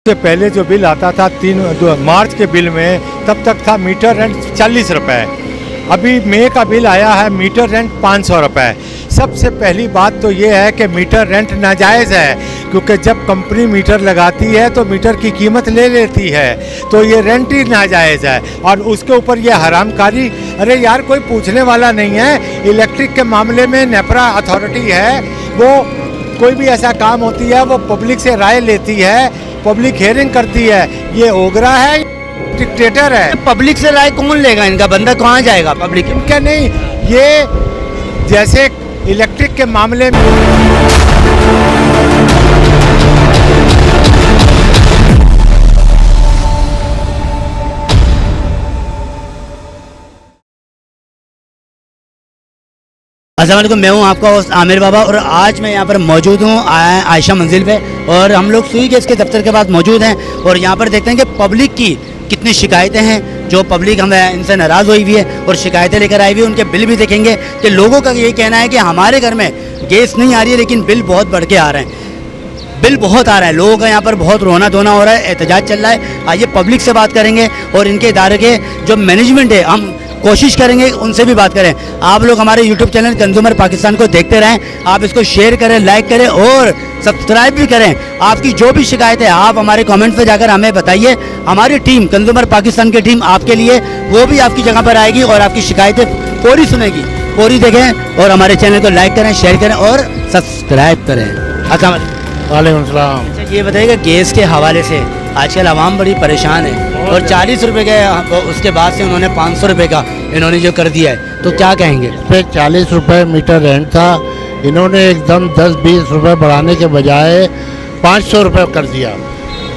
से पहले जो बिल आता था 3 मार्च के बिल में, तब तक था मीटर रेंट 40 रुपये। अभी मई का बिल आया है मीटर रेंट 500 रुपये। सबसे पहली बात तो ये है कि मीटर रेंट नाजायज़ है, क्योंकि जब कंपनी मीटर लगाती है तो मीटर की कीमत ले लेती है, तो ये रेंट ही नाजायज़ है। और उसके ऊपर ये हरामकारी, अरे यार कोई पूछने वाला नहीं है। इलेक्ट्रिक के मामले में नेपरा अथॉरिटी है, वो कोई भी ऐसा काम होती है वो पब्लिक से राय लेती है, पब्लिक हेयरिंग करती है। ये ओगरा है, डिक्टेटर है। पब्लिक से राय कौन लेगा? इनका बंदा कहाँ जाएगा पब्लिक? क्या नहीं, ये जैसे इलेक्ट्रिक के मामले में अस्सलाम वालेकुम, मैं हूं आपका होस्ट आमिर बाबा और आज मैं यहां पर मौजूद हूं आयशा मंजिल पे और हम लोग सुई गैस के दफ्तर के पास मौजूद हैं और यहां पर देखते हैं कि पब्लिक की कितनी शिकायतें हैं। जो पब्लिक हमें इनसे नाराज़ हुई हुई है और शिकायतें लेकर आई हुई है, उनके बिल भी देखेंगे कि लोगों का ये कहना है कि हमारे घर में गैस नहीं आ रही है लेकिन बिल बहुत बढ़ के आ रहे हैं, बिल बहुत आ रहा है। लोगों का यहाँ पर बहुत रोना धोना हो रहा है, एहतजाज चल रहा है। आइए पब्लिक से बात करेंगे और इनके इदारे के जो मैनेजमेंट है, हम कोशिश करेंगे उनसे भी बात करें। आप लोग हमारे YouTube चैनल कंज्यूमर पाकिस्तान को देखते रहें, आप इसको शेयर करें, लाइक करें और सब्सक्राइब भी करें। आपकी जो भी शिकायत है आप हमारे कमेंट पे जाकर हमें बताइए। हमारी टीम कंज्यूमर पाकिस्तान की टीम आपके लिए वो भी आपकी जगह पर आएगी और आपकी शिकायतें पूरी सुनेगी। पूरी देखें और हमारे चैनल को लाइक करें, शेयर करें और सब्सक्राइब करें। अस्सलाम वालेकुम सलाम। अच्छा, ये बताइएगा गैस के हवाले से आजकल आवाम बड़ी परेशान है और 40 रुपए के उसके बाद से उन्होंने 500 रुपए का इन्होंने जो कर दिया है, तो क्या कहेंगे? पे 40 रुपये मीटर रेंट था, इन्होंने एकदम 10-20 रुपये बढ़ाने के बजाय 500 रुपये कर दिया।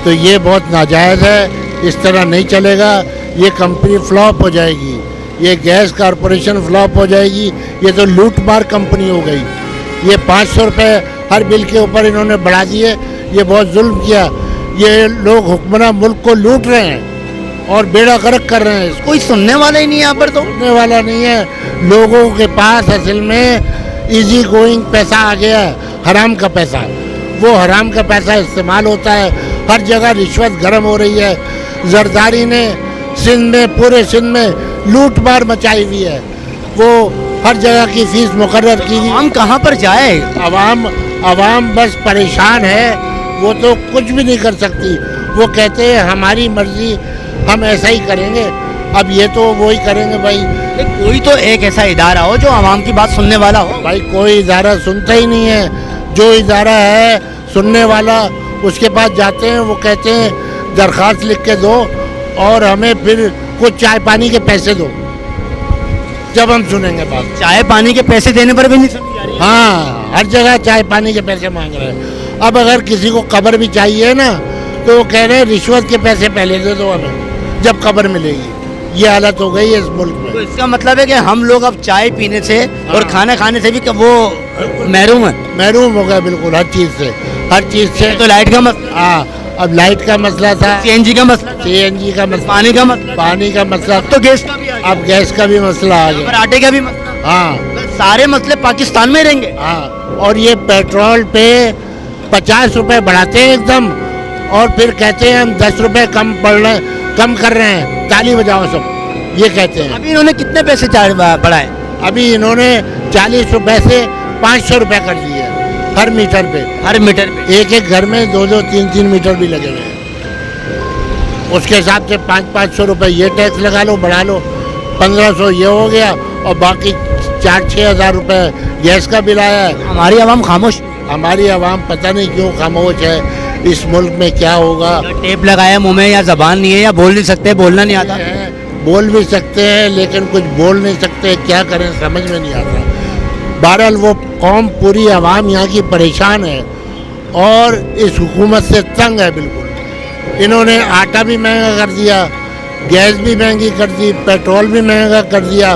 तो ये बहुत नाजायज़ है, इस तरह नहीं चलेगा। ये कंपनी फ्लॉप हो जाएगी, ये गैस कॉरपोरेशन फ्लॉप हो जाएगी। ये तो लूट मार कंपनी हो गई। ये 500 रुपये हर बिल के ऊपर इन्होंने बढ़ा दिए, ये बहुत जुल्म किया। ये लोग हुक्मरान मुल्क को लूट रहे हैं और बेड़ा गर्क कर रहे हैं। कोई सुनने वाला ही नहीं है यहाँ पर, तो सुनने वाला नहीं है। लोगों के पास असल में इजी गोइंग पैसा आ गया है, हराम का पैसा। वो हराम का पैसा इस्तेमाल होता है, हर जगह रिश्वत गर्म हो रही है। जरदारी ने सिंध में, पूरे सिंध में लूट मार मचाई हुई है। वो हर जगह की फीस मुकर्रर की हुई। हम कहाँ पर जाए? अवाम बस परेशान है, वो तो कुछ भी नहीं कर सकती। वो कहते हैं हमारी मर्जी, हम ऐसा ही करेंगे। अब ये तो वो ही करेंगे भाई। कोई तो एक ऐसा इदारा हो जो आवाम की बात सुनने वाला हो। भाई कोई इदारा सुनता ही नहीं है। जो इदारा है सुनने वाला, उसके पास जाते हैं, वो कहते हैं दरख्वास्त लिख के दो और हमें फिर कुछ चाय पानी के पैसे दो, जब हम सुनेंगे बात। चाय पानी के पैसे देने पर भी नहीं सुनी जा रही है। हाँ, हर जगह चाय पानी के पैसे मांग रहे हैं। अब अगर किसी को कब्र भी चाहिए ना, तो वो कह रहे हैं रिश्वत के पैसे पहले दे दो हमें, जब कब्र मिलेगी। ये हालत हो गई है इस मुल्क में। तो इसका मतलब है कि हम लोग अब चाय पीने से और खाना खाने से भी वो महरूम है। महरूम हो गया बिल्कुल, हर चीज़ से, हर चीज़ से। तो लाइट का मसला, हाँ, अब लाइट का मसला था, CNG का मसला, CNG का मसला, पानी का मसला, पानी का मसला, तो गैस का भी आ गया। अब गैस का भी मसला आ और गया। आटे का भी मसला। हाँ सारे मसले पाकिस्तान में रहेंगे। हाँ, और ये पेट्रोल पे 50 रुपये बढ़ाते हैं एकदम, और फिर कहते हैं हम 10 रुपये कम कर रहे हैं, ताली बजाओ सब, ये कहते हैं। अभी इन्होंने कितने पैसे बढ़ाए? अभी इन्होंने 40 रुपये से 500 रुपये कर दिए हर मीटर पे। हर मीटर पे एक एक घर में 2-2, 3-3 मीटर भी लगे हुए हैं। उसके हिसाब से 500-500 रुपये ये टैक्स लगा लो, बढ़ा लो, 1500 ये हो गया और बाकी 4-6 हज़ार रुपये गैस का बिल आया है। हमारी आवाम खामोश, हमारी आवाम पता नहीं क्यों खामोश है। इस मुल्क में क्या होगा? टेप लगाया मुंह में, या जबान नहीं है, या बोल नहीं सकते, बोलना नहीं आता। बोल भी सकते हैं लेकिन कुछ बोल नहीं सकते, क्या करें समझ में नहीं आता। बहरहाल वो कौम, पूरी आवाम यहाँ की परेशान है और इस हुकूमत से तंग है बिल्कुल। इन्होंने आटा भी महंगा कर दिया, गैस भी महंगी कर दी, पेट्रोल भी महंगा कर दिया।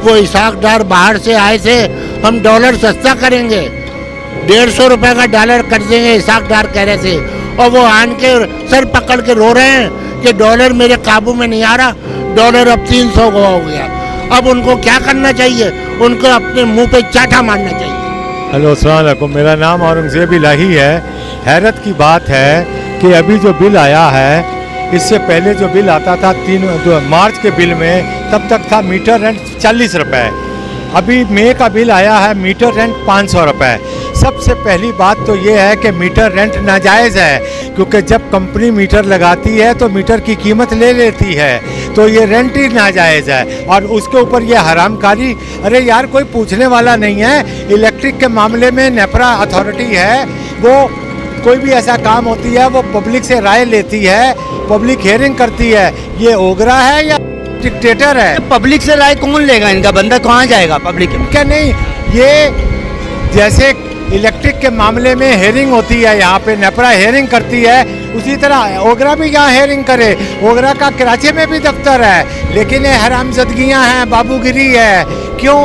वो इसाक डार बाहर से आए थे, हम डॉलर सस्ता करेंगे, 150 रुपये का डॉलर कर देंगे, इसाक डार कह रहे थे। और वो आन के सर पकड़ के रो रहे हैं कि डॉलर मेरे काबू में नहीं आ रहा, डॉलर अब 300 का हो गया। अब उनको क्या करना चाहिए? उनको अपने मुंह पे चाटा मारना चाहिए। हेलो अस्सलाम वालेकुम, मेरा नाम औरंगज़ेब इलाही है। हैरत की बात है कि अभी जो बिल आया है, इससे पहले जो बिल आता था मार्च के बिल में, तब तक था मीटर रेंट 40 रुपए। अभी मई का बिल आया है, मीटर रेंट 500 रुपए। सबसे पहली बात तो ये है कि मीटर रेंट नाजायज़ है, क्योंकि जब कंपनी मीटर लगाती है तो मीटर की कीमत ले लेती है, तो ये रेंट ही नाजायज़ है। और उसके ऊपर ये हरामकारी, अरे यार कोई पूछने वाला नहीं है। इलेक्ट्रिक के मामले में नेपरा अथॉरिटी है, वो कोई भी ऐसा काम होती है वो पब्लिक से राय लेती है, पब्लिक हियरिंग करती है। ये ओगरा है या डिक्टेटर है? पब्लिक से राय कौन लेगा? इनका बंदा कहाँ जाएगा पब्लिक के? क्या नहीं, ये जैसे इलेक्ट्रिक के मामले में हेयरिंग होती है, यहाँ पे नेपरा हेयरिंग करती है, उसी तरह ओगरा भी यहाँ हेयरिंग करे। ओगरा का कराची में भी दफ्तर है, लेकिन ये हरामजदगियाँ हैं, बाबूगिरी है। क्यों?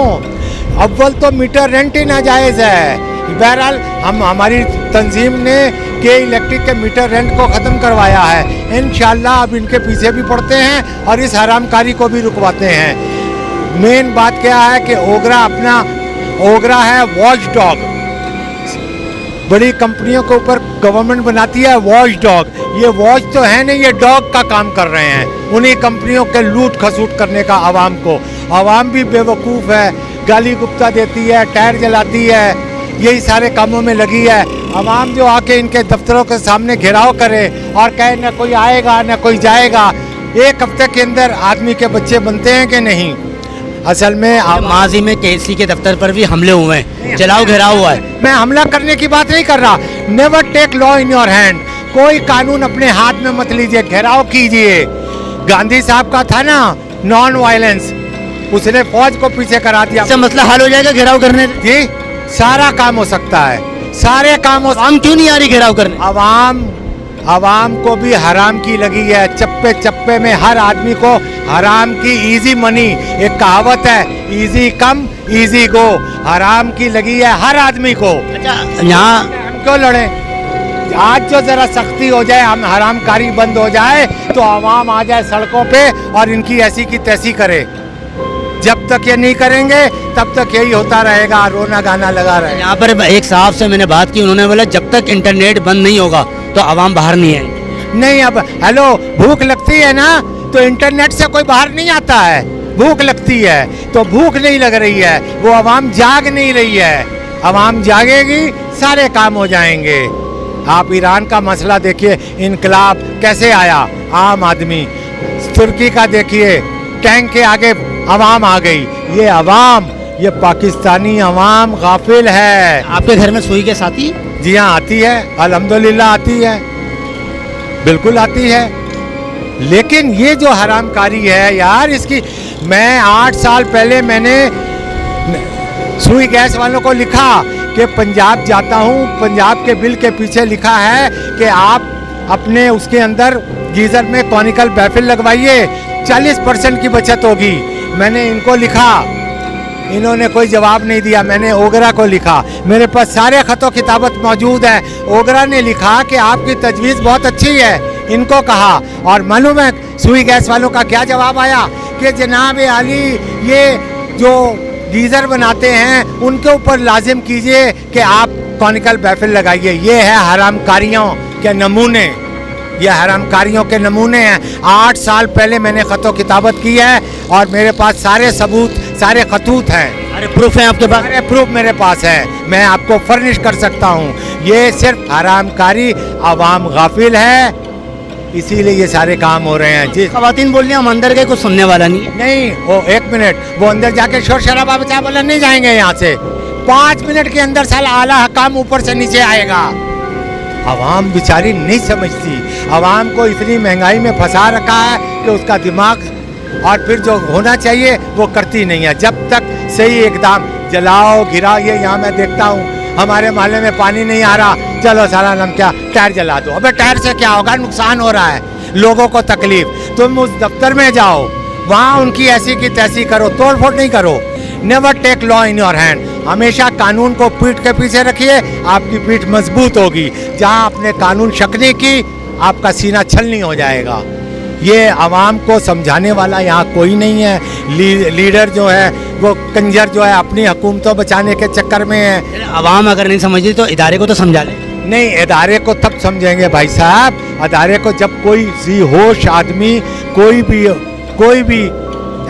अव्वल तो मीटर रेंट ही नाजायज़ है। बहरहाल हमारी तंजीम ने के इलेक्ट्रिक के मीटर रेंट को ख़त्म करवाया है। इंशाल्लाह अब इनके पीछे भी पड़ते हैं और इस हरामकारी को भी रुकवाते हैं। मेन बात क्या है कि ओगरा है वॉच डॉग। बड़ी कंपनियों के ऊपर गवर्नमेंट बनाती है वॉच डॉग। ये वॉच तो है नहीं, ये डॉग का काम कर रहे हैं, उन्हीं कंपनियों के लूट खसूट करने का आवाम को। आवाम भी बेवकूफ़ है, गाली गुप्ता देती है, टायर जलाती है, यही सारे कामों में लगी है। आवाम जो आके इनके दफ्तरों के सामने घेराव करे और कहे न कोई आएगा न कोई जाएगा। एक हफ्ते के अंदर आदमी के बच्चे बनते हैं कि नहीं? असल में माजी में केसी के दफ्तर पर भी हमले हुए हैं, जलाओ घेराव हुआ है। मैं हमला करने की बात नहीं कर रहा। Never take law in your hand. कोई कानून अपने हाथ में मत लीजिए, घेराव कीजिए। गांधी साहब का था ना नॉन वायलेंस, उसने फौज को पीछे करा दिया। इससे मसला हल हो जाएगा घेराव करने से? जी, सारा काम हो सकता है, सारे काम हो। आवाम क्यों नहीं आ रही घेराव करने? आवाम को भी हराम की लगी है। चप्पे चप्पे में हर आदमी को हराम की इजी मनी, एक कहावत है, इजी कम इजी गो, हराम की लगी है हर आदमी को। अच्छा, यहाँ हम क्यों लड़े? आज जो जरा सख्ती हो जाए, हम हरामकारी बंद हो जाए, तो आवाम आ जाए सड़कों पे और इनकी ऐसी की तैसी करे। जब तक ये नहीं करेंगे तब तक यही होता रहेगा, रोना गाना लगा रहेगा। यहाँ पर एक साहब से मैंने बात की, उन्होंने बोला जब तक इंटरनेट बंद नहीं होगा तो आवाम बाहर नहीं आएगी। नहीं, अब हेलो, भूख लगती है ना तो इंटरनेट से कोई बाहर नहीं आता है। भूख लगती है तो भूख नहीं लग रही है, वो आवाम जाग नहीं रही है। आवाम जागेगी, सारे काम हो जाएंगे। आप ईरान का मसला देखिए, इनकलाब कैसे आया, आम आदमी। तुर्की का देखिए, टैंक के आगे आवाम आ गई। ये आवाम, ये पाकिस्तानी आवाम गाफिल है। आपके घर में सुई के साथी? जी हाँ, आती है, अल्हम्दुलिल्लाह आती है, बिल्कुल आती है। लेकिन ये जो हरामकारी है यार, इसकी मैं 8 साल पहले मैंने सुई गैस वालों को लिखा कि पंजाब जाता हूँ, पंजाब के बिल के पीछे लिखा है कि आप अपने उसके अंदर गीज़र में कॉनिकल बैफिल लगवाइए, 40% की बचत होगी। मैंने इनको लिखा, इन्होंने कोई जवाब नहीं दिया। मैंने ओगरा को लिखा, मेरे पास सारे ख़तों किताबत मौजूद है। ओगरा ने लिखा कि आपकी तजवीज़ बहुत अच्छी है, इनको कहा। और मालूम है सुई गैस वालों का क्या जवाब आया कि जनाब आली, ये जो गीज़र बनाते हैं उनके ऊपर लाजिम कीजिए कि आप कॉनिकल बैफिल लगाइए। ये है हरामकारियों के नमूने, ये हरामकारियों के नमूने हैं। 8 साल पहले मैंने ख़तो किताबत की है और मेरे पास सारे सबूत, सारे खतूत हैं। अरे प्रूफ है आपके पास? सारे प्रूफ मेरे पास है, मैं आपको फर्निश कर सकता हूँ। ये सिर्फ हरामकारी, आवाम गाफिल है, इसीलिए ये सारे काम हो रहे हैं। जी, खवातीन बोल रही हम अंदर गए, कुछ सुनने वाला नहीं है। नहीं, वो 1 मिनट, वो अंदर जाके शोर शराबा बचा बोला नहीं जाएंगे यहाँ से। 5 मिनट के अंदर साला आला हकाम ऊपर से नीचे आएगा। आवाम बेचारी नहीं समझती, आवाम को इतनी महंगाई में फंसा रखा है कि उसका दिमाग और फिर जो होना चाहिए वो करती नहीं है। जब तक सही एकदम जलाओ घिराओ, ये यहाँ मैं देखता हूँ हमारे मोहल्ले में पानी नहीं आ रहा, चलो साला नम क्या टायर जला दो। अबे टायर से क्या होगा, नुकसान हो रहा है, लोगों को तकलीफ। तुम उस दफ्तर में जाओ, वहाँ उनकी ऐसी की तैसी करो, तोड़ फोड़ नहीं करो। Never take law in your hand. हमेशा कानून को पीठ के पीछे रखिए, आपकी पीठ मजबूत होगी। जहाँ अपने कानून शकने की, आपका सीना छलनी हो जाएगा। ये आवाम को समझाने वाला यहाँ कोई नहीं है। लीडर जो है वो कंजर जो है अपनी हुकूमतों बचाने के चक्कर में है। आवाम अगर नहीं समझती तो इदारे को तो समझा ले। नहीं, इदारे को तब समझेंगे भाई साहब, इदारे को जब कोई जी होश आदमी कोई भी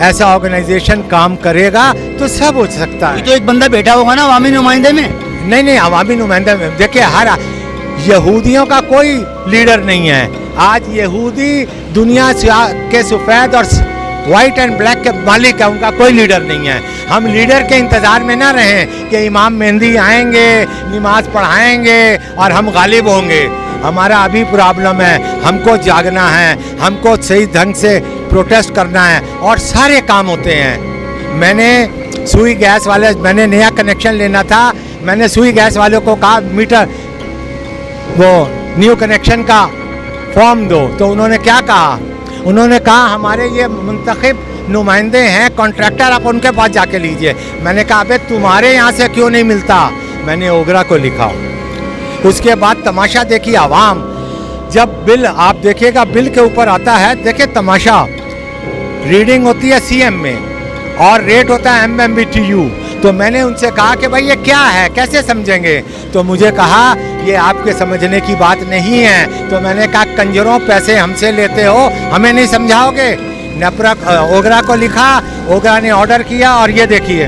ऐसा ऑर्गेनाइजेशन काम करेगा तो सब हो सकता ये है। तो एक बंदा बैठा होगा ना अवामी नुमाइंदे में। नहीं, अवामी नुमाइंदा में देखिए, हर यहूदियों का कोई लीडर नहीं है। आज यहूदी दुनिया के सफ़ेद और वाइट एंड ब्लैक के मालिक है, उनका कोई लीडर नहीं है। हम लीडर के इंतज़ार में ना रहें कि इमाम मेहंदी आएंगे, नमाज पढ़ाएंगे और हम गालिब होंगे। हमारा अभी प्रॉब्लम है, हमको जागना है, हमको सही ढंग से प्रोटेस्ट करना है और सारे काम होते हैं। मैंने सुई गैस वाले, मैंने नया कनेक्शन लेना था, मैंने सुई गैस वालों को कहा मीटर वो न्यू कनेक्शन का फॉर्म दो, तो उन्होंने क्या कहा, उन्होंने कहा हमारे ये मुंतखब नुमाइंदे हैं, कॉन्ट्रैक्टर, आप उनके पास जाके लीजिए। मैंने कहा अबे तुम्हारे यहाँ से क्यों नहीं मिलता। मैंने ओगरा को लिखा। उसके बाद तमाशा देखिए आवाम, जब बिल आप देखिएगा बिल के ऊपर आता है, देखिए तमाशा, रीडिंग होती है सीएम में और रेट होता है MMBTU। तो मैंने उनसे कहा कि भाई ये क्या है, कैसे समझेंगे। तो मुझे कहा ये आपके समझने की बात नहीं है। तो मैंने कहा कंजरों, पैसे हमसे लेते हो, हमें नहीं समझाओगे। ओगरा को लिखा, ओगरा ने ऑर्डर किया और ये देखिए